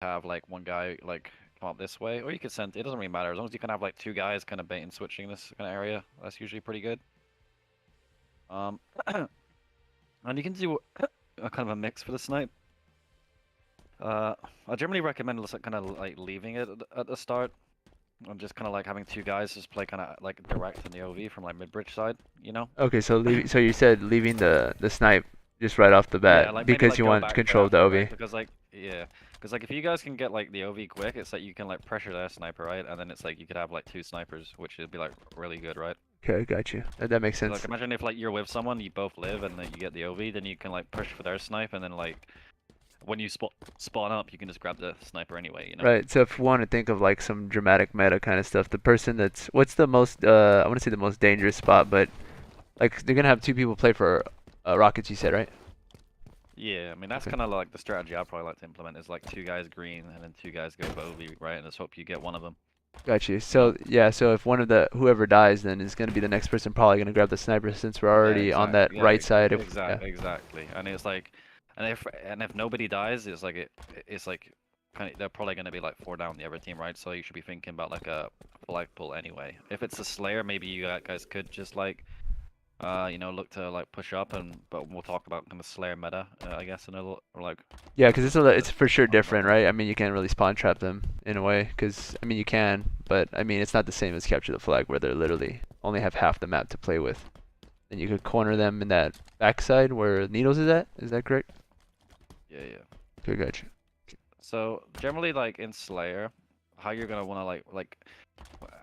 have like one guy like come up this way, or you could send. It doesn't really matter as long as you can have like two guys kind of bait and switching this kind of area. That's usually pretty good. Um, and you can do a kind of a mix for the snipe. I generally recommend just kind of like leaving it at the start. And just kind of like having two guys just play kind of like direct in the OV from like mid-bridge side, you know? Okay, so so you said leaving the snipe just right off the Yeah, bat like maybe because like you go want back right control of the after, right? OV. Because like yeah, because like if you guys can get like the OV quick, it's like you can like pressure their sniper, right? And then it's like you could have like two snipers, which would be like really good, right? Okay, got you. That makes Like sense. imagine if like you're with someone, you both live, and then you get the OV, then you can like push for their snipe, and then like when you spawn up, you can just grab the sniper anyway, you know? Right. So if we want to think of like some dramatic meta kind of stuff, the person that's what's the most I want to say the most dangerous spot, but like they're gonna have two people play for rockets, you said, right? Yeah, I mean that's Okay. kind of like the strategy I'd probably like to implement is like two guys green and then two guys go for OV, right? And just hope you get one of them, Got you. you know? So yeah, so if one of the whoever dies, then is gonna be the next person probably gonna grab the sniper since we're Yeah, already on that exactly. Yeah, right side. If yeah. exactly. And it's like, and if nobody dies, it's like it's like kind of they're probably gonna be like four down the other team, right? So you should be thinking about like a flag pull anyway. If it's a Slayer, maybe you guys could just like look to like push up but we'll talk about kind of Slayer meta, I guess in a little or like Yeah, because it's for sure talk about different, that. right? I mean, you can't really spawn trap them in a way, because I mean you can, but I mean it's not the same as capture the flag where they're literally only have half the map to play with. Then you could corner them in that backside where Needles is at. Is that correct? Yeah, yeah. Okay, gotcha. So generally, like in Slayer, how you're gonna wanna like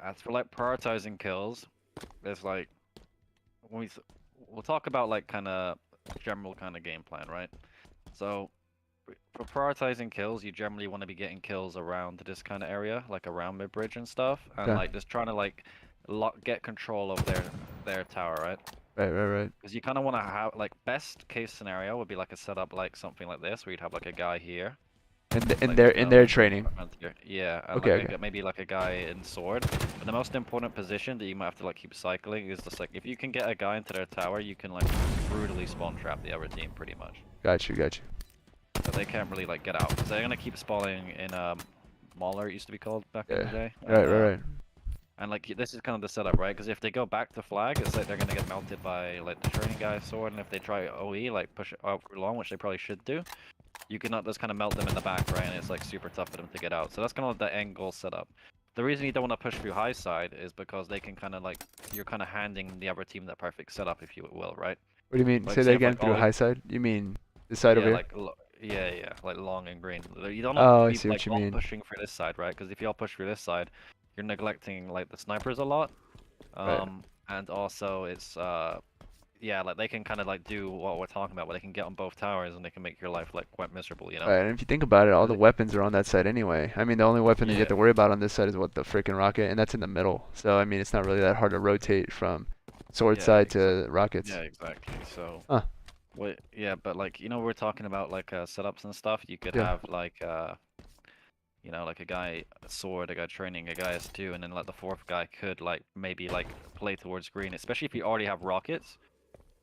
as for like prioritizing kills, there's like when we'll talk about like kind of general kind of game plan, right? So for prioritizing kills, you generally want to be getting kills around this kind of area, like around mid bridge and stuff, and Okay. like just trying to like get control of their tower, right? Right, right, right. Because you kind of want to have like best case scenario would be like a setup like something like this, where you'd have like a guy here And like in their training. yeah, and Okay, like okay. maybe like a guy in sword. But the most important position that you might have to like keep cycling is just like if you can get a guy into their tower, you can like brutally spawn trap the other team pretty much. Got you, got you. So they can't really like get out because they're gonna keep spawning in Mauler it used to be called back in the Yeah. day, Right, right, right. and like this is kind of the setup, right? Because if they go back to flag, it's like they're gonna get melted by like the training guy sword, and if they try OE like push it out for long, which they probably should do, you cannot just kind of melt them in the back, right? And it's like super tough for them to get out. So that's kind of the end goal setup. The reason you don't want to push through high side is because they can kind of like you're kind of handing the other team that perfect setup, if you will, right? What do you mean? Like Say that say if again like through all high side? You mean this side over yeah here? like yeah like long and green. You don't want Oh, to I be see what like you all mean. pushing for this side, right? Because if you all push for this side, you're neglecting like the snipers a lot. Right. And also it's yeah, like they can kind of like do what we're talking about, where they can get on both towers and they can make your life like quite miserable, you know? Right, and if you think about it, all 'Cause the weapons are on that side anyway. I mean, the only weapon that you have yeah, to worry about on this side is what the freaking rocket, and that's in the middle. So I mean, it's not really that hard to rotate from sword yeah, side exactly. to rockets. Yeah, exactly. So, Huh. wait, yeah, but like we're talking about like setups and stuff. You could Yeah. have like like a guy sword, a guy training, a guy S2, and then like the fourth guy could like maybe like play towards green, especially if you already have rockets.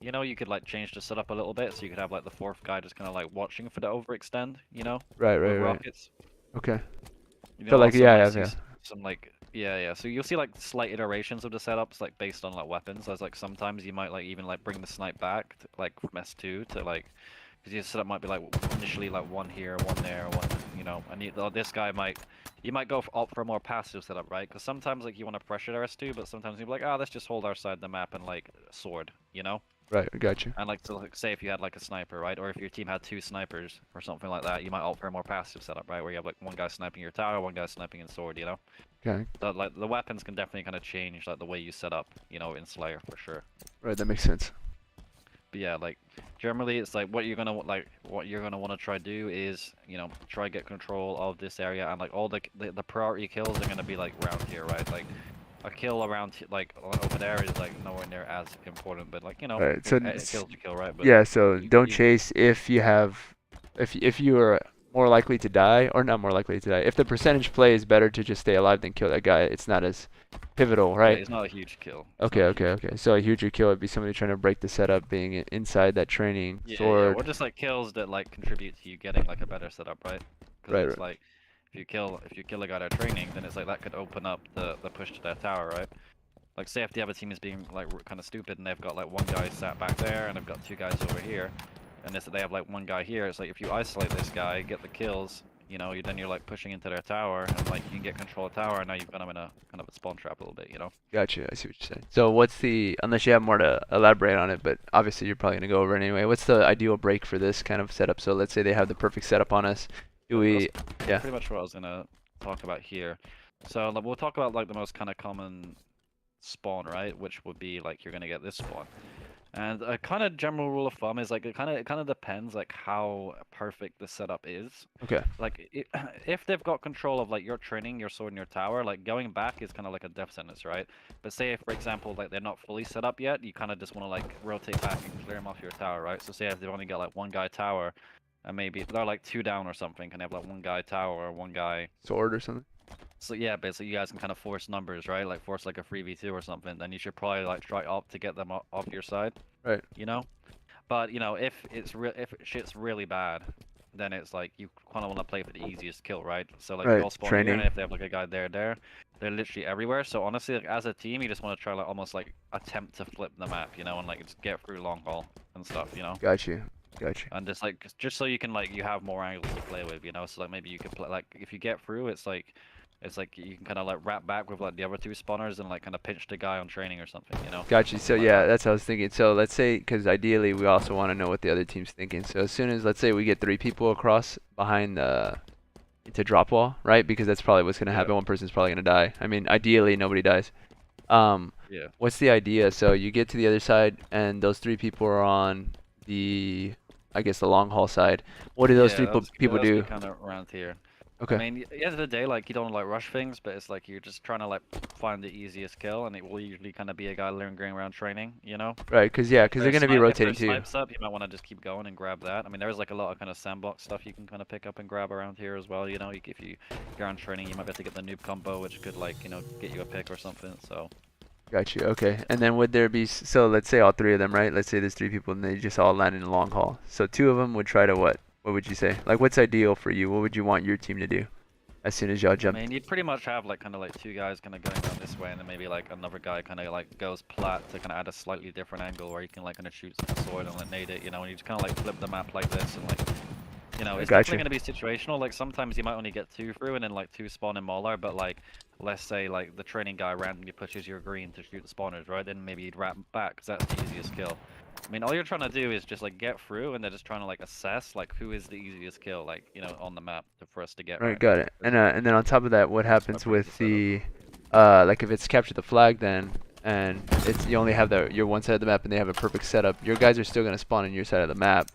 You could like change the setup a little bit, so you could have like the fourth guy just kind of like watching for the overextend, Right, with right, right. rockets. Okay. You'll So like, also yeah, like yeah, see yeah. some like yeah. So you'll see like slight iterations of the setups like based on like weapons. As like sometimes you might like even like bring the snipe back to, like from S2 to like because your setup might be like initially like one here, one there, one and this guy might go opt for a more passive setup, right? Because sometimes like you want to pressure their S2, but sometimes you're like, let's just hold our side of the map and like sword, Right, I got you. And like so like, say if you had like a sniper, right? Or if your team had two snipers or something like that, you might opt for a more passive setup, right? Where you have like one guy sniping your tower, one guy sniping in sword. Okay. So like the weapons can definitely kind of change like the way you set up, in Slayer for sure. Right, that makes sense. But yeah, like generally it's like what you're gonna want to try do is try get control of this area and like all the priority kills are gonna be like around here, right? Like a kill around like over there is like nowhere near as important, but like Right. So it kills to kill, right? But yeah, so don't you chase if you have if you are more likely to die or not more likely to die. If the percentage play is better to just stay alive than kill that guy, it's not as pivotal, yeah, right? it's not a huge kill. It's Okay, not a okay, huge okay. So a huger kill would be somebody trying to break the setup, being inside that training Yeah, yeah, or sword. just like kills that like contribute to you getting like a better setup, right? Because Right, it's right. like if you kill a guy they're training, then it's like that could open up the push to their tower, right? Like say if the other team is being like kind of stupid and they've got like one guy sat back there and they've got two guys over here, and they have like one guy here, it's like if you isolate this guy, get the kills, you know, then you're like pushing into their tower and like you can get control of tower, and now you've got them in a kind of a spawn trap a little bit, you know? Gotcha. I see what you're saying. So what's the, unless you have more to elaborate on it, but obviously you're probably gonna go over it anyway. What's the ideal break for this kind of setup? So let's say they have the perfect setup on us. Do we? Yeah. Pretty much what I was gonna talk about here. So like, we'll talk about like the most kind of common spawn, right? Which would be like you're gonna get this spawn. And a kind of general rule of thumb is like it kind of depends like how perfect the setup is. Okay. Like if they've got control of like your training, your sword, and your tower, like going back is kind of like a death sentence, right? But say if, for example, like they're not fully set up yet, you kind of just want to like rotate back and clear them off your tower, right? So say if they've only got like one guy tower, and maybe they're like 2 down or something, and they have like one guy tower or one guy Sword or something. so yeah, basically you guys can kind of force numbers, right? Like force like a 3v2 or something. Then you should probably like try up to get them off your side. Right. You know? But you know, if shit's really bad, then it's like you kind of want to play for the easiest kill, right? So like Right, you'll spawn here, and training. if they have like a guy there, they're literally everywhere. So honestly, like as a team, you just want to try like almost like attempt to flip the map, you know, and like just get through long haul and stuff, you know. Got you. Got you. And just so you can like you have more angles to play with, you know. So like maybe you could play like if you get through, it's like you can kind of like wrap back with like the other 2 spawners and like kind of pinch the guy on training or something, you know? Got you. So yeah, that's what I was thinking. So let's say, because ideally we also want to know what the other team's thinking. So as soon as, let's say we get 3 people across behind the into drop wall, right? Because that's probably what's gonna happen. One person's probably gonna die. I mean, ideally nobody dies. Yeah. What's the idea? So you get to the other side, and those 3 people are on the, I guess, the long haul side. What do those 3 people do? Kind of around here. Okay. I mean, at the end of the day, like you don't like rush things, but it's like you're just trying to like find the easiest kill, and it will usually kind of be a guy lingering around training, you know? Right, because yeah, because they're gonna be rotating if too. snipes up, you might want to just keep going and grab that. I mean, there's like a lot of kind of sandbox stuff you can kind of pick up and grab around here as well. You know, if you're on training, you might be able to get the noob combo, which could like get you a pick or something. So. Got you. Okay. And then would there be, so let's say all 3 of them, right? Let's say there's 3 people and they just all land in a long haul. So 2 of them would try to what? What would you say? Like, what's ideal for you? What would you want your team to do as soon as y'all jump? I mean, you'd pretty much have like kind of like 2 guys kind of going around this way, and then maybe like another guy kind of like goes plat to kind of add a slightly different angle where you can like kind of shoot some sword and like nade it, you know, and you just kind of like flip the map like this and like. You know, it's definitely going to be situational. Like sometimes you might only get 2 through and then like 2 spawn in Mauler, but like let's say like the training guy randomly pushes your green to shoot the spawners, right? Then maybe you'd wrap back because that's the easiest kill. I mean, all you're trying to do is just like get through, and they're just trying to like assess like who is the easiest kill, like on the map for us to get. Right, got it. And then on top of that, what happens with the like if it's capture the flag then, and it's you only have your one side of the map and they have a perfect setup, your guys are still gonna spawn in your side of the map.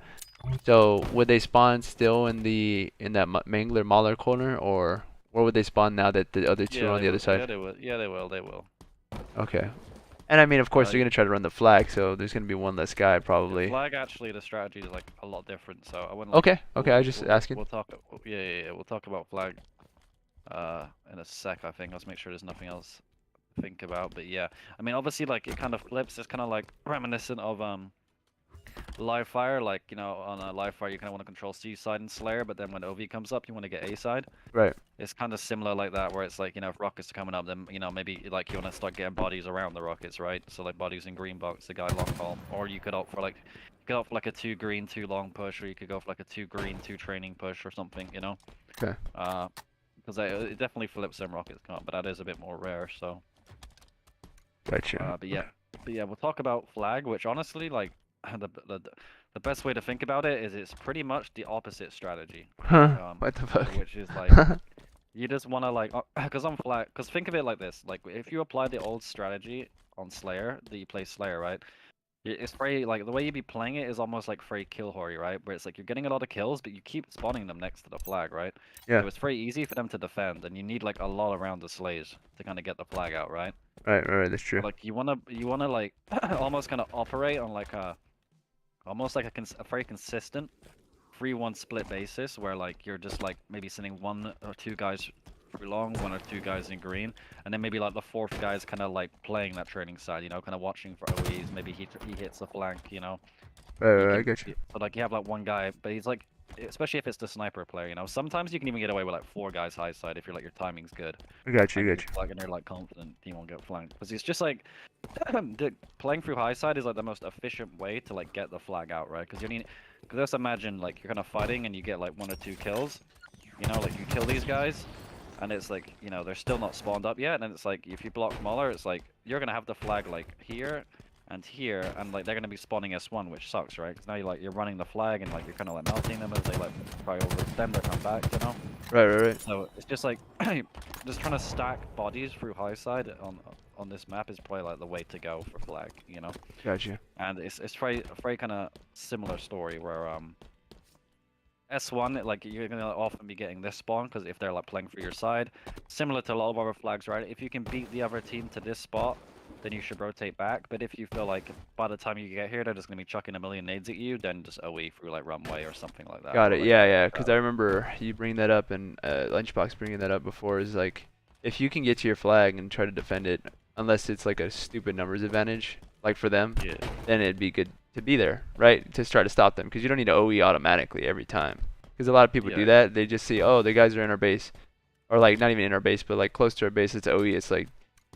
So would they spawn still in that Mangler Mauler corner, or where would they spawn now that the other 2 are on the other side? Yeah, they will. Yeah, they will. They will. Okay. And I mean, of course, they're gonna try to run the flag, so there's gonna be one less guy probably. The flag actually, the strategy is like a lot different. So I wouldn't. Like, okay. Okay. I was just asking. We'll talk. Yeah. We'll talk about flag. In a sec. I think. Let's make sure there's nothing else to think about. But yeah, I mean, obviously, like it kind of flips. It's kind of like reminiscent of live fire. Like on a live fire, you kind of want to control C side and Slayer, but then when OV comes up, you want to get A side. Right. It's kind of similar like that, where it's like if rockets are coming up, then maybe like you want to start getting bodies around the rockets, right? So like bodies in green box, the guy long haul, or you could opt for like like a 2 green 2 long push, or you could go for like a 2 green 2 training push or something, Okay. Because it definitely flips when rockets come up, but that is a bit more rare. So. Gotcha. But yeah, we'll talk about flag, which honestly like. The best way to think about it is it's pretty much the opposite strategy. Huh? What the fuck? Which is like you just want to like because on flag, because think of it like this, like if you apply the old strategy on Slayer, that you play Slayer, right? It's very like the way you be playing it is almost like very kill hoary, right? Where it's like you're getting a lot of kills, but you keep spawning them next to the flag, right? Yeah. So it's very easy for them to defend, and you need like a lot around the slays to kind of get the flag out, right? Right. That's true. Like you wanna like almost kind of operate on like almost like a very consistent 3-1 split basis, where like you're just like maybe sending 1 or 2 guys through long, 1 or 2 guys in green, and then maybe like the 4th guy's kind of like playing that training side, kind of watching for OEs. Maybe he hits a flank, Right. I get you. So like you have like 1 guy, but he's like especially if it's the sniper player, you know. Sometimes you can even get away with like 4 guys high side if you're like your timing's good. I got you. And I you're got you. like and you're like confident you won't get flanked. Because it's just like playing through high side is like the most efficient way to like get the flag out, right? Because you need. Because just imagine like you're kind of fighting and you get like 1 or 2 kills. You know, like you kill these guys, and it's like, you know, they're still not spawned up yet, and it's like if you block Muller, it's like you're gonna have the flag like here and here, and like they're gonna be spawning S1, which sucks, right? Because now you're running the flag and like you're kind of like melting them as they like try overextend or come back, you know. Right. So it's just like just trying to stack bodies through high side on this map is probably like the way to go for flag, you know. Got you. And it's very kind of similar story where S1, like you're gonna often be getting this spawn because if they're like playing for your side, similar to a lot of other flags, right? If you can beat the other team to this spot, then you should rotate back. But if you feel like by the time you get here, they're just gonna be chucking a million nades at you, then just OE through like runway or something like that. Got or, it. like, Yeah. Because I remember you bringing that up and Lunchbox bringing that up before. Is like if you can get to your flag and try to defend it, unless it's like a stupid numbers advantage, like for them, Yeah. then it'd be good to be there, right? To try to stop them, because you don't need to OE automatically every time. Because a lot of people do that. They just see, oh, the guys are in our base, or like not even in our base, but like close to our base. It's OE. It's like,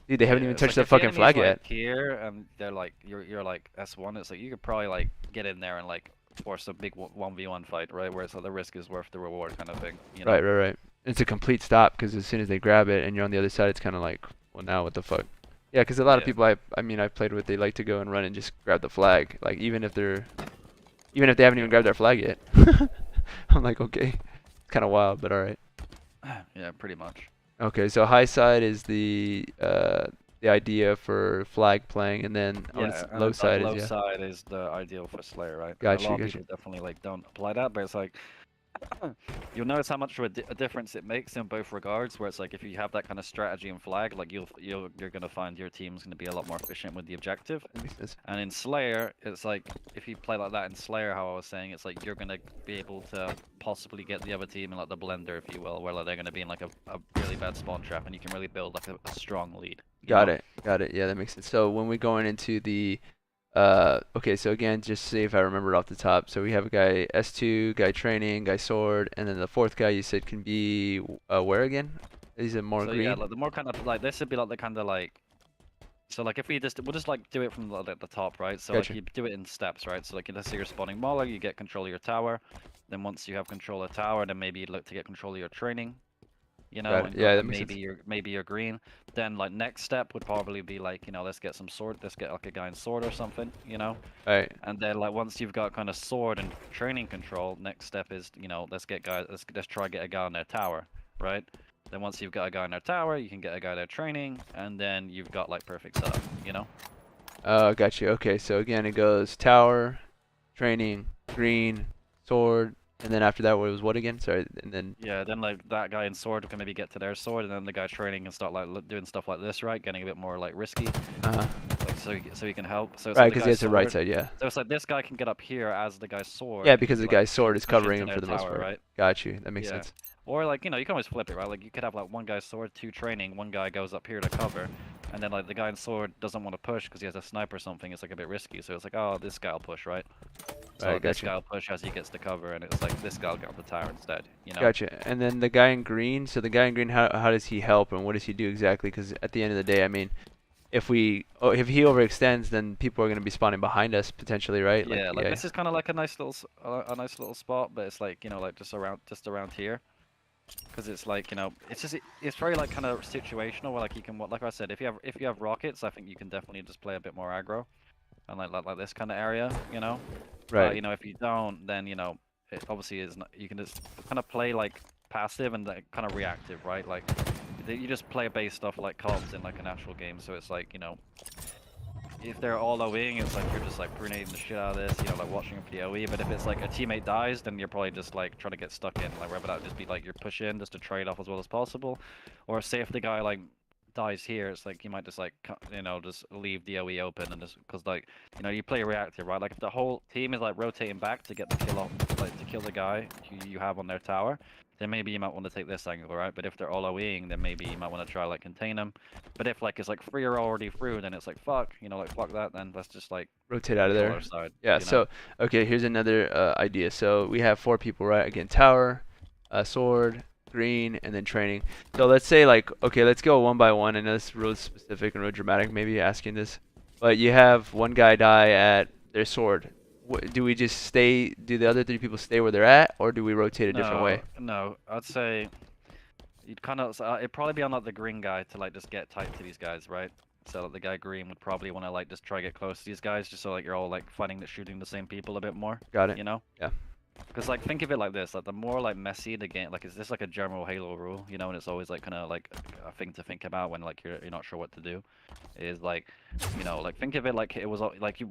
dude, they haven't even touched the fucking flag yet. Like here, and they're like you're like S1. It's like you could probably like get in there and like force a big 1v1 fight, right? Where it's like the risk is worth the reward kind of thing. You know? Right. It's a complete stop because as soon as they grab it and you're on the other side, it's kind of like, well, now what the fuck? Yeah, because a lot of people I mean I've played with, they like to go and run and just grab the flag, like even if they haven't even grabbed their flag yet. I'm like, okay, it's kind of wild, but all right. Yeah, pretty much. Okay, so high side is the idea for flag playing, and then low side low side is the ideal for Slayer, right? Gotcha. A lot of people definitely like don't apply that, but it's like you'll notice how much of a difference it makes in both regards. Where it's like if you have that kind of strategy and flag, like you're gonna find your team's gonna be a lot more efficient with the objective. And in Slayer, it's like if you play like that in Slayer, how I was saying, it's like you're gonna be able to possibly get the other team in like the blender, if you will, where like, they're gonna be in like a really bad spawn trap, and you can really build like a strong lead. Got it. Yeah, that makes sense. So when we're going into the okay, so again, just see if I remember off the top. So we have a guy S2, guy training, guy sword, and then the fourth guy you said can be where again? Is it more green? Yeah, like the more kind of like this would be like the kind of like, so like if we'll just like do it from the top, right? So Gotcha. like you do it in steps, right? So like let's say you're spawning Mauler, you get control of your tower. Then once you have control of tower, then maybe you look to get control of your training. You know, and yeah, that makes sense. maybe you're green. Then like next step would probably be like, you know, let's get some sword, let's get like a guy in sword or something, you know. Right. And then like once you've got kind of sword and training control, next step is, you know, let's try get a guy on their tower, right? Then once you've got a guy on their tower, you can get a guy there training, and then you've got like perfect setup, you know. Got you. Okay, so again it goes tower, training, green, sword. And then after that, was what again? Sorry, and then... Yeah, then like that guy in sword can maybe get to their sword, and then the guy training can start like doing stuff like this, right? Getting a bit more like risky. Like so he can help. So it's right, like because he has the right side, yeah. So it's like this guy can get up here as the guy's sword. Yeah, because the guy's sword is covering him for the most part. Right? Got you. That makes sense. Or like, you know, you can always flip it, right? Like you could have like one guy's sword, 2 training, one guy goes up here to cover, and then like the guy in sword doesn't want to push because he has a sniper or something. It's like a bit risky. So it's like, oh, this guy'll push, right? So right, this guy'll push as he gets the cover, and it's like this guy'll get up the tower instead. You know? Gotcha. And then the guy in green. So the guy in green, how does he help, and what does he do exactly? Because at the end of the day, I mean, if he overextends, then people are going to be spawning behind us potentially, right? Yeah, this is kind of like a nice little spot, but it's like, you know, like just around here. Because it's like, you know, it's very like kind of situational where like you can, like I said, if you have rockets, I think you can definitely just play a bit more aggro, and like this kind of area, you know. Right. You know, if you don't, then you know, it obviously is not, you can just kind of play like passive and like, kind of reactive, right? Like you just play based off like comms in like an actual game, so it's like, you know, if they're all OEing, it's like you're just like grenading the shit out of this, you know, like watching them for the OE. But if it's like a teammate dies, then you're probably just like trying to get stuck in, like whether that would just be like your push in just to trade off as well as possible, or say if the guy like dies here, it's like you might just like just leave the OE open and just because like you play reactive, right? Like if the whole team is like rotating back to get the kill off, like to kill the guy you have on their tower, then maybe you might want to take this angle, right? But if they're all OEing, then maybe you might want to try like contain them. But if like it's like 3 are already through, then it's like fuck, like fuck that. Then let's just like rotate out of control there. our side. Yeah. So okay, here's another idea. So we have 4 people, right? Again, tower, sword, green, and then training. So let's say like, okay, let's go one by one. I know this is real specific and real dramatic, maybe asking this, but you have one guy die at their sword. Do we just stay? Do the other 3 people stay where they're at, or do we rotate a different way? No, I'd say you'd kind of it'd probably be on like the green guy to like just get tight to these guys, right? So like, the guy green would probably want to like just try to get close to these guys, just so like you're all like fighting shooting the same people a bit more. Got it. Yeah. Because like think of it like this, like the more like messy the game, like is this like a general Halo rule, and it's always like kind of like a thing to think about when like you're not sure what to do, is like, like think of it like it was like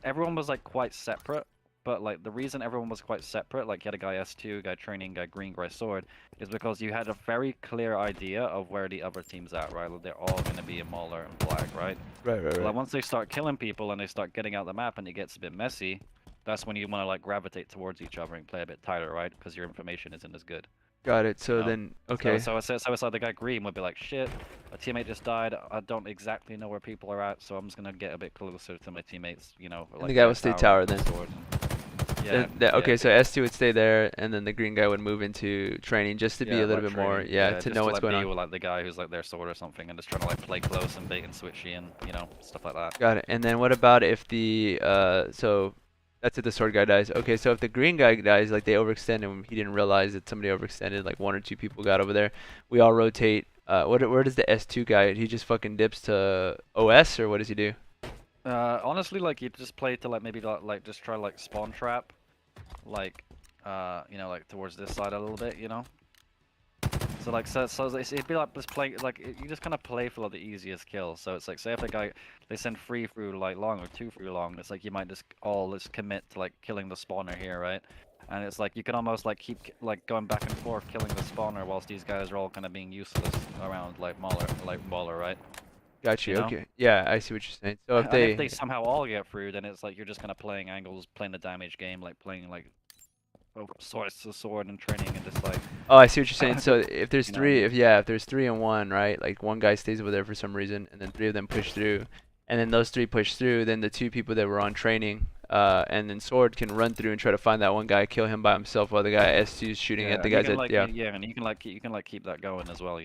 everyone was like quite separate, but like the reason everyone was quite separate, like you had a guy S2, guy training, guy green, guy sword, is because you had a very clear idea of where the other team's at, right? Like they're all gonna be a Mauler and Flag, right? Right. Like once they start killing people and they start getting out the map and it gets a bit messy, that's when you want to like gravitate towards each other and play a bit tighter, right? Because your information isn't as good. Got it. So then, okay. So it's like the guy green would be like, shit, a teammate just died. I don't exactly know where people are at, so I'm just gonna get a bit closer to my teammates. And like the guy would stay tower then. Okay, so S2 would stay there, and then the green guy would move into training just to be a little bit more, to know what's going on. Like the guy who's like their sword or something, and just trying to like play close and bait and switchy and stuff like that. Got it. And then what about if the so that's if the sword guy dies. Okay, so if the green guy dies, like they overextend and he didn't realize that somebody overextended, like 1 or 2 people got over there, we all rotate. Where does the S2 guy? He just fucking dips to OS, or what does he do? Honestly, like you just play to like maybe like just try like spawn trap, like like towards this side a little bit, So like it'd be like just playing like you just kind of play for like the easiest kills. So it's like say if the guy they send 3 through like long or 2 through long, it's like you might just commit to like killing the spawner here, right? And it's like you can almost like keep like going back and forth killing the spawner whilst these guys are all kind of being useless around like Mauler, right? Got you. Okay. Yeah, I see what you're saying. So if they somehow all get through, then it's like you're just kind of playing angles, playing the damage game, like playing like sword to sword and training and just like. Oh, I see what you're saying. So if there's 3, if there's 3 and 1, right? Like one guy stays over there for some reason, and then 3 of them push through, and then those 3 push through, then the 2 people that were on training, and then sword can run through and try to find that one guy, kill him by himself while the guy S2 is shooting at the guys that and you can keep that going as well,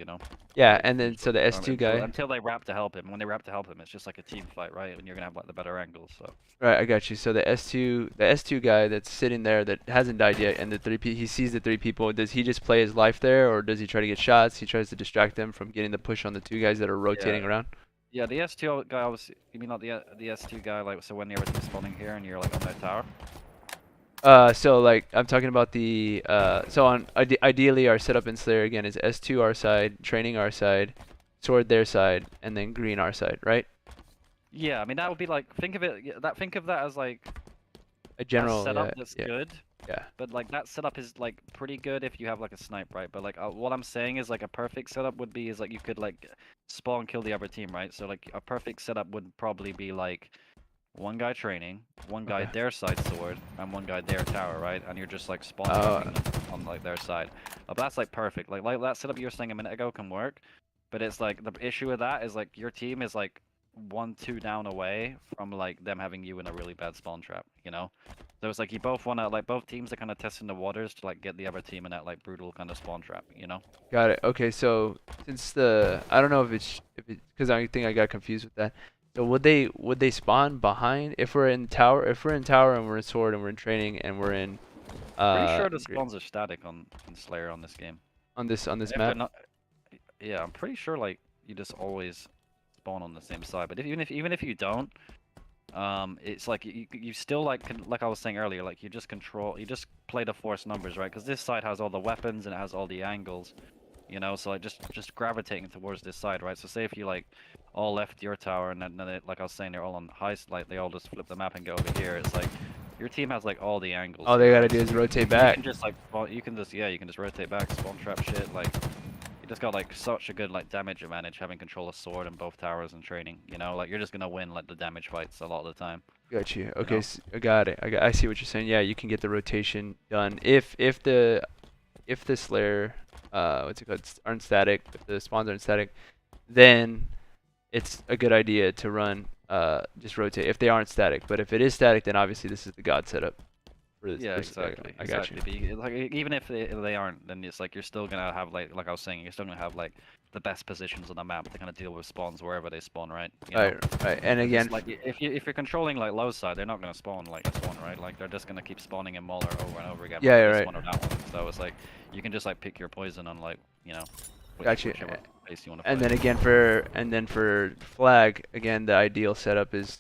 Yeah, and then so the S2 guy until they wrap to help him. When they wrap to help him, it's just like a team fight, right? And you're gonna have like the better angles. So. Right, I got you. So the S2 guy that's sitting there that hasn't died yet, and he sees the 3 people. Does he just play his life there, or does he try to get shots? He tries to distract them from getting the push on the 2 guys that are rotating around. Yeah, the S2 guy obviously. You mean not the S2 guy? Like so when everything's spawning here and you're like on that tower. So like I'm talking about the ideally our setup in Slayer again is S2 our side, training our side, sword their side, and then green our side, right? Yeah, I mean that would be like think of that as like a general setup that's good. Yeah. But like that setup is like pretty good if you have like a snipe, right? But like what I'm saying is like a perfect setup would be is like you could like spawn kill the other team, right? So like a perfect setup would probably be like 1 guy training, 1 guy their side sword, and 1 guy their tower, right? And you're just like spawning on like their side. But that's like perfect. Like that setup you were saying a minute ago can work, but it's like the issue with that is like your team is like 1-2 down away from like them having you in a really bad spawn trap, So it's like you both want to like both teams are kind of testing the waters to like get the other team in that like brutal kind of spawn trap, Got it. Okay, so since I don't know if it's because I think I got confused with that. So would they spawn behind if we're in tower and we're in sword and we're in training and we're in pretty sure the spawns are static in Slayer on this game. On this map? Yeah, I'm pretty sure like you just always spawn on the same side. But even if you don't, it's like you still like I was saying earlier, like you just play the force numbers, right? Because this side has all the weapons and it has all the angles, So like just gravitating towards this side, right? So say if you like all left your tower and then like I was saying, they're all on high, like they all just flip the map and go over here. It's like your team has like all the angles. All they gotta do is rotate back. You can just rotate back, spawn trap shit, like. you just got like such a good like damage advantage having control of sword and both towers and training. You know, like you're just gonna win like the damage fights a lot of the time. Got you. You Okay, know? I got it. I see what you're saying. Yeah, you can get the rotation done if the Slayer, what's it called, aren't static, if the spawns aren't static, then it's a good idea to run just rotate if they aren't static. But if it is static, then obviously this is the god setup for this. Yeah, Yeah, exactly, I got you. exactly. But like even if they aren't, then it's like you're still gonna have like I was saying, you're still gonna have like the best positions on the map to kind of deal with spawns wherever they spawn, right? You know? Right. And 'Cause again, it's like if you're controlling like low side, they're not gonna spawn like this one, right? Like they're just gonna keep spawning in Mauler over and over again, yeah, whether this right. one or that one. So it's like you can just like pick your poison on like Got you. whichever base you want to And play. then again for flag, again the ideal setup is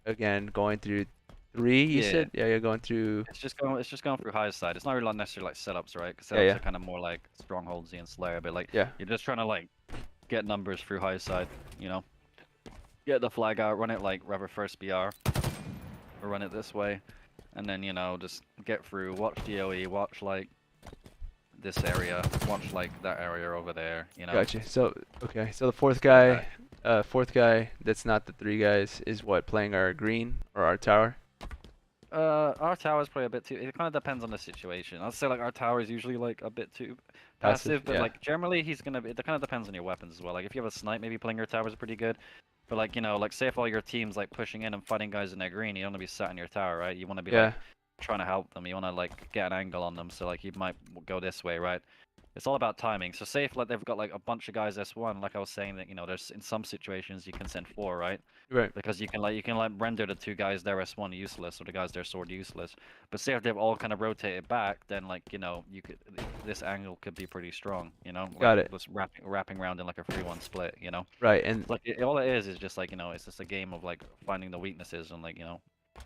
again going through 3. You Yeah. said, yeah, you're going through. It's just going through high side. It's not really like necessarily like setups, right? Because Yeah, setups yeah, are kind of more like strongholds and Slayer, but like yeah. you're just trying to like get numbers through high side, you know? Get the flag out, run it like rather first BR, or run it this way, and then just get through. Watch DOE, watch like this area, watch like that area over there, you know? Gotcha. So okay, so the fourth Okay. guy that's not the 3 guys is what, playing our green or our tower? Our tower is probably a bit too. It kind of depends on the situation. I'd say like our tower is usually like a bit too passive, but Yeah. like generally he's gonna be. It kind of depends on your weapons as well. Like if you have a snipe, maybe playing your tower is pretty good. But like like say if all your team's like pushing in and fighting guys in their green, you don't want to be sat in your tower, right? You want to be Yeah. like trying to help them. You want to like get an angle on them, so like you might go this way, right? It's all about timing. So say if like they've got like a bunch of guys S1, like I was saying that there's in some situations you can send 4, right? Right. Because you can render the 2 guys there S1 useless or the guys there sword useless. But say if they've all kind of rotated back, then like you could this angle could be pretty strong. Got Like it. just wrapping around in like a 3-1 split. Right. And Like all it is just like it's just a game of like finding the weaknesses and like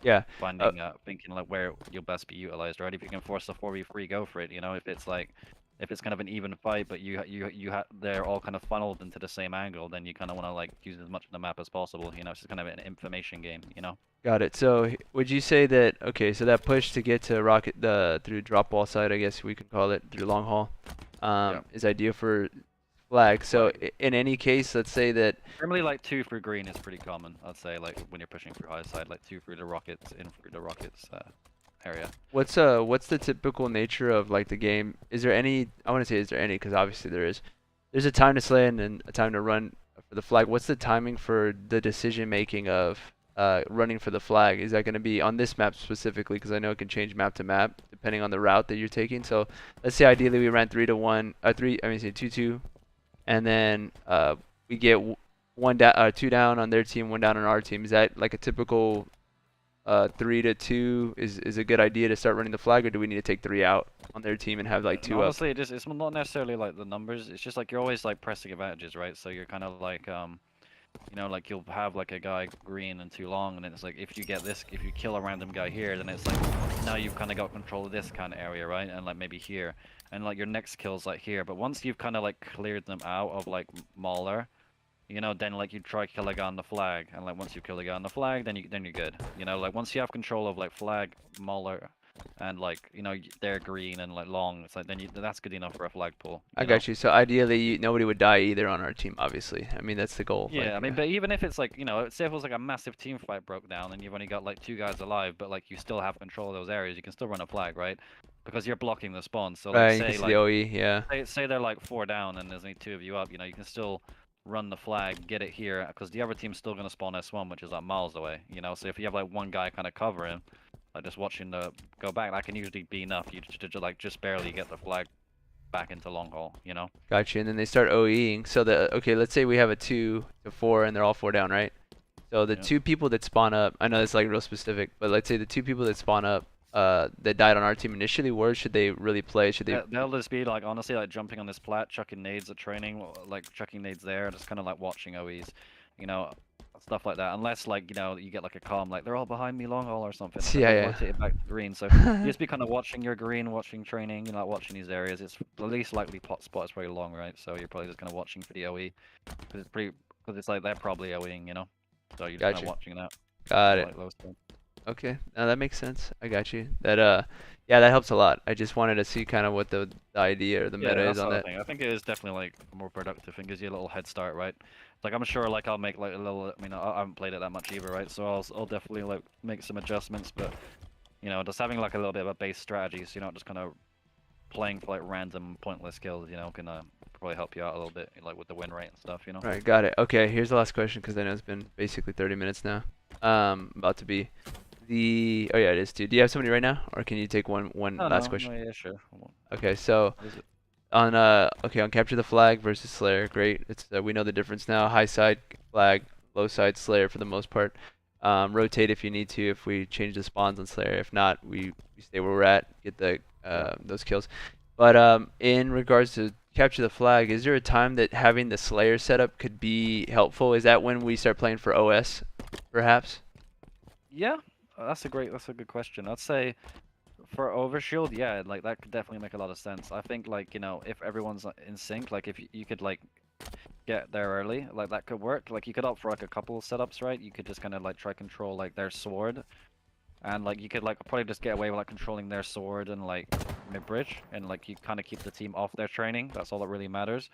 yeah. finding thinking like where you'll best be utilized, right? If you can force a 4v3, go for it. If it's kind of an even fight, but they're all kind of funneled into the same angle, then you kind of want to like use as much of the map as possible. It's just kind of an information game. Got it. So would you say that, okay, so that push to get to rocket through drop wall side, I guess we could call it, through long haul, Yeah. is ideal for flag. So Flag. in any case, let's say that. Generally, like 2 through green is pretty common. I'd say like when you're pushing through high side, like 2 through the rockets, in through the rockets area. What's the typical nature of like the game? Is there any? I want to say, is there any? Because obviously there is. There's a time to slay and a time to run for the flag. What's the timing for the decision making of running for the flag? Is that going to be on this map specifically? Because I know it can change map to map depending on the route that you're taking. So let's say ideally we ran 3-1, 2-2, and then we get 2 down on their team, 1 down on our team. Is that like a typical 3-2 is a good idea to start running the flag, or do we need to take 3 out on their team and have like 2 up? Honestly, it's not necessarily like the numbers. It's just like you're always like pressing advantages, right? So you're kind of like like you'll have like a guy green and too long, and then it's like if you kill a random guy here, then it's like now you've kind of got control of this kind of area, right? And like maybe here, and like your next kill's like here. But once you've kind of like cleared them out of like Mauler, then like you try kill a guy on the flag, and like once you kill a guy on the flag, then you're good. Like once you have control of like flag, Mauler, and like they're green and like long, it's like that's good enough for a flag pull. I got you. So ideally, nobody would die either on our team, obviously. I mean, that's the goal. Yeah, Like, I mean, but even if it's like, say if it was like a massive team fight broke down and you've only got like 2 guys alive, but like you still have control of those areas, you can still run a flag, right? Because you're blocking the spawn. So right, like you can say see like the OE, yeah. say they're like 4 down and there's only 2 of you up, you can still run the flag, get it here, because the other team's still gonna spawn S1, which is like miles away. So if you have like one guy kind of covering, like just watching the go back, that can usually be enough. You to like just barely get the flag back into long haul. Gotcha. And then they start OEing. So okay, let's say we have a 2-4 and they're all 4 down, right? So the Yeah. 2 people that spawn up, I know it's like real specific, but let's say the 2 people that spawn up that died on our team initially, where should they really play? Should they? They'll just be like honestly like jumping on this plat, chucking nades at training, like chucking nades there, just kind of like watching OEs, stuff like that. Unless like you get like a calm like they're all behind me long haul or something. And Yeah, they'll yeah. rotate it back to green. So you just be kind of watching your green, watching training, like watching these areas. It's the least likely pot spot is very long, right? So you're probably just kind of watching for the OE because it's like they're probably OEing, So you're just kind Gotcha. of watching that. Got it. Like low spot. Okay, now that makes sense. I got you. That Yeah, that helps a lot. I just wanted to see kind of what the idea or the Yeah, meta is that's on the other that. thing. I think it is definitely like a more productive and gives you a little head start, right? Like I'm sure like I'll make like a little. I mean, I haven't played it that much either, right? So I'll definitely like make some adjustments, but you know, just having like a little bit of a base strategy, so you're not just kind of playing for like random pointless kills, you know, can probably help you out a little bit, like with the win rate and stuff, you know. Right, got it. Okay, here's the last question because I know it's been basically 30 minutes now. About to be oh yeah, it is too. Do you have somebody right now, or can you take one No, last no, question? no, yeah, sure. Okay, so What is it? on on capture the flag versus Slayer, great. It's we know the difference now. High side flag, low side Slayer for the most part. Rotate if you need to. If we change the spawns on Slayer, if not, we stay where we're at. Get the Yeah. those kills. But in regards to capture the flag, is there a time that having the Slayer setup could be helpful? Is that when we start playing for OS, perhaps? Yeah, that's a good question. I'd say for Overshield, yeah, like that could definitely make a lot of sense. I think like, you know, if everyone's in sync, like if you could like get there early, like that could work. Like you could opt for like a couple of setups, right? You could just kind of like try control like their sword, and like you could like probably just get away with like controlling their sword and like mid bridge, and like you kind of keep the team off their training. That's all that really matters.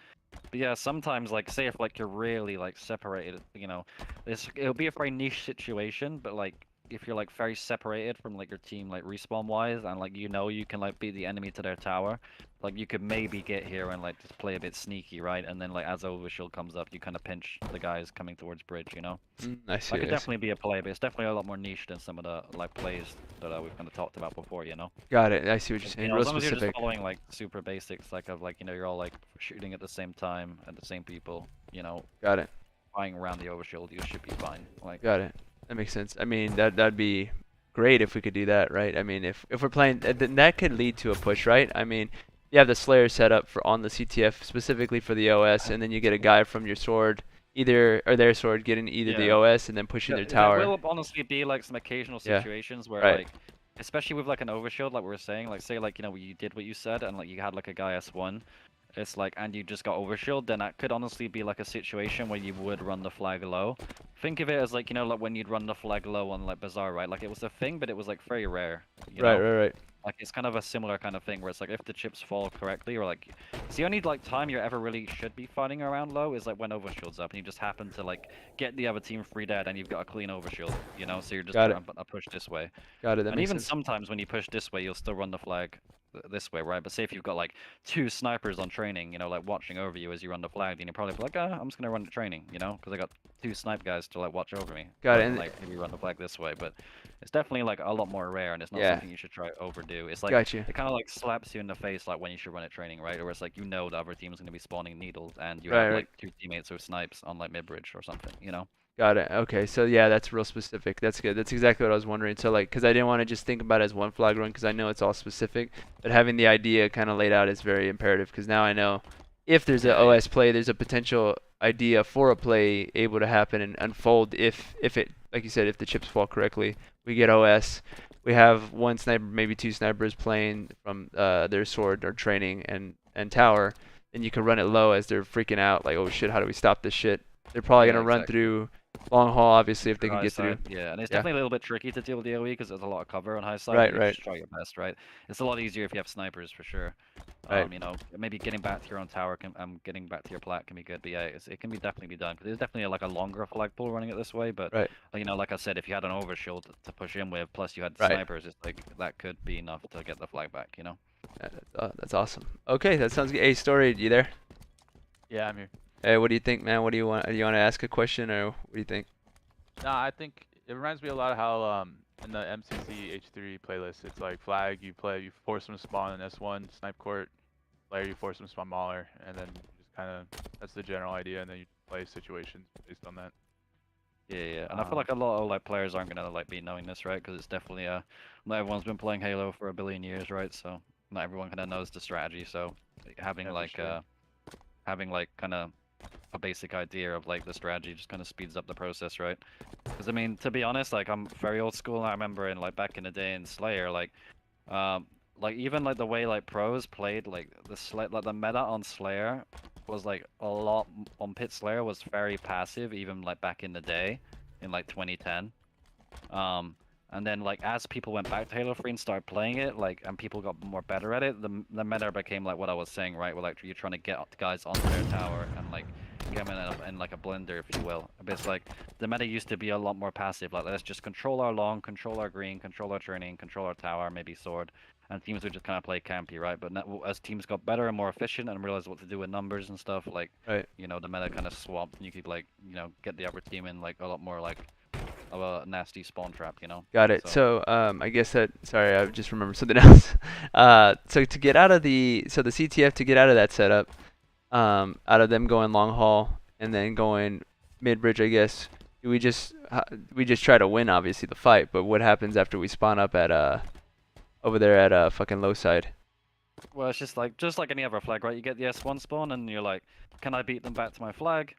But yeah, sometimes like say if like you're really like separated, you know, it'll be a very niche situation, but like if you're like very separated from like your team like respawn wise, and like you know you can like beat the enemy to their tower, like you could maybe get here and like just play a bit sneaky, right? And then like as overshield comes up, you kind of pinch the guys coming towards bridge, you know? I That see. could I see. definitely be a play, but it's definitely a lot more niche than some of the like plays that we've kind of talked about before, you know? Got it. I see what you're You saying. know, Real as long as you're just specific. following like super basics, like of like, you know, you're all like shooting at the same time at the same people, you know, Got it. flying around the overshield, you should be fine. Like, Got it. That makes sense. I mean, that'd be great if we could do that, right? I mean, if we're playing, then that could lead to a push, right? I mean, you have the Slayer set up for on the CTF specifically for the OS, and then you get a guy from your sword, either or their sword, getting either the yeah, OS and then pushing their there tower. will honestly be like some occasional Yeah. situations where Right. like, especially with like an overshield, like we were saying, like say like, you know, you did what you said and like you had like a guy S1. It's like, and you just got overshield, then that could honestly be like a situation where you would run the flag low. Think of it as like, you know, like when you'd run the flag low on like Bazaar, right? Like it was a thing, but it was like very rare, you Right. know? Right. Right. Like it's kind of a similar kind of thing where it's like if the chips fall correctly, or like it's the only like time you ever really should be fighting around low is like when overshield's up and you just happen to like get the other team free dead and you've got a clean overshield, you know, so you're just Got it. trying to push this way. Got it. That And makes even sense. sometimes when you push this way, you'll still run the flag this way, right? But say if you've got like two snipers on training, you know, like watching over you as you run the flag, then you're probably like, ah, I'm just gonna run the training, you know, because I got two snipe guys to like watch over me, Got it. rather than And like maybe run the flag this way. But it's definitely like a lot more rare, and it's not yeah. something you should try to overdo. It's like Got you. it kind of like slaps you in the face, like when you should run it training, right? Or it's like you know the other team's gonna be spawning needles, and you Right. have Right. like two teammates with snipes on like mid bridge or something, you know? Got it. Okay, so yeah, that's real specific. That's good. That's exactly what I was wondering. So like, because I didn't want to just think about it as one flag run, because I know it's all specific, but having the idea kind of laid out is very imperative. Because now I know if there's a Yeah, yeah, OS play, there's a potential idea for a play able to happen and unfold if it, like you said, if the chips fall correctly. We get OS. We have one sniper, maybe two snipers playing from their sword or training and tower. Then you can run it low as they're freaking out, like, oh shit, how do we stop this shit? They're probably yeah, gonna run exactly. through long haul, obviously, if they For can high get through. side, yeah, and it's Yeah. definitely a little bit tricky to deal with the AoE because there's a lot of cover on high side, Right, but you right, just try your best, right? It's a lot easier if you have snipers for sure. right. You know, maybe getting back to your own tower can, getting back to your plat can be good, but yeah, it can be definitely be done because there's definitely like a longer flag pool running it this way. But Right, you know, like I said, if you had an overshield to push in with, plus you had right. snipers, it's like that could be enough to get the flag back, you know? That's awesome. Okay, that sounds good. Hey, Story, you there? Yeah, I'm here. Hey, what do you think, man? What do you want? Do you want to ask a question, or what do you think? Nah, I think it reminds me a lot of how in the MCC H3 playlist, it's like flag, you force them to spawn in S1, snipe court, player, you force them to spawn mauler, and then you just kind of, that's the general idea, and then you play situations based on that. Yeah, yeah, and I feel like a lot of like players aren't gonna like be knowing this, right? Because it's definitely not everyone's been playing Halo for a billion years, right? So not everyone kind of knows the strategy. So having Yeah, for like sure. kind of a basic idea of like the strategy just kind of speeds up the process, right? Because I mean, to be honest, like I'm very old school. And I remember in like back in the day in Slayer, like even like the way like pros played, like like the meta on Slayer was like a lot on Pit Slayer was very passive, even like back in the day, in like 2010. Um, And then like as people went back to Halo 3 and started playing it, like and people got more better at it, the meta became like what I was saying, right? Where like you're trying to get guys onto their tower and like get them in like a blender, if you will. But it's like the meta used to be a lot more passive. Like let's just control our long, control our green, control our turning, control our tower, maybe sword. And teams would just kind of play campy, right? But as teams got better and more efficient and realized what to do with numbers and stuff, like Right. you know the meta kind of swapped, and you could like you know get the other team in like a lot more like of a nasty spawn trap, you know. Got it. So So I guess that. Sorry, I just remembered something else. So to get out of the CTF to get out of that setup, out of them going long haul and then going mid bridge, I guess. We just try to win obviously the fight, but what happens after we spawn up at over there at fucking low side? well, it's just like any other flag, right? You get the S1 spawn, and you're like, can I beat them back to my flag?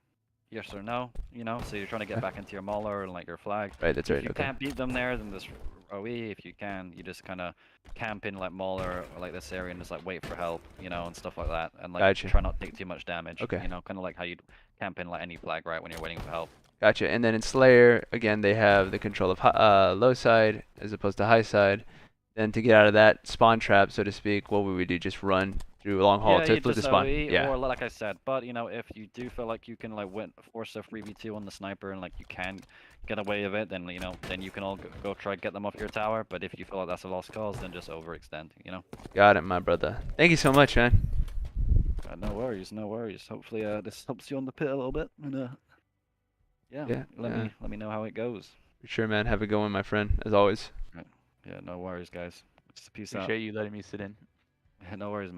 Yes or no, you know. So you're trying to get back into your mauler and like your flag. Right, that's If right. you Okay. can't beat them there, then this OE. If you can, you just kind of camp in like mauler or like this area and just like wait for help, you know, and stuff like that, and like Gotcha. try not to take too much damage. Okay. You know, kind of like how you'd camp in like any flag, right, when you're waiting for help. Gotcha. And then in Slayer, again, they have the control of low side as opposed to high side. Then to get out of that spawn trap, so to speak, what would we do? Just run through a long haul Yeah, to you flip the just spawn? OE, Yeah. or like I said, but you know, if you do feel like you can like force a 3v2 on the sniper and like you can get away with it, then you know, then you can all go try get them off your tower. But if you feel like that's a lost cause, then just overextend, you know. Got it, my brother. Thank you so much, man. No worries, no worries. Hopefully, this helps you on the pit a little bit, and yeah, Yeah, let me know how it goes. For sure, man. Have a good one, my friend, as always. Yeah, no worries, guys. Just peace out. Appreciate you letting me sit in. No worries, man.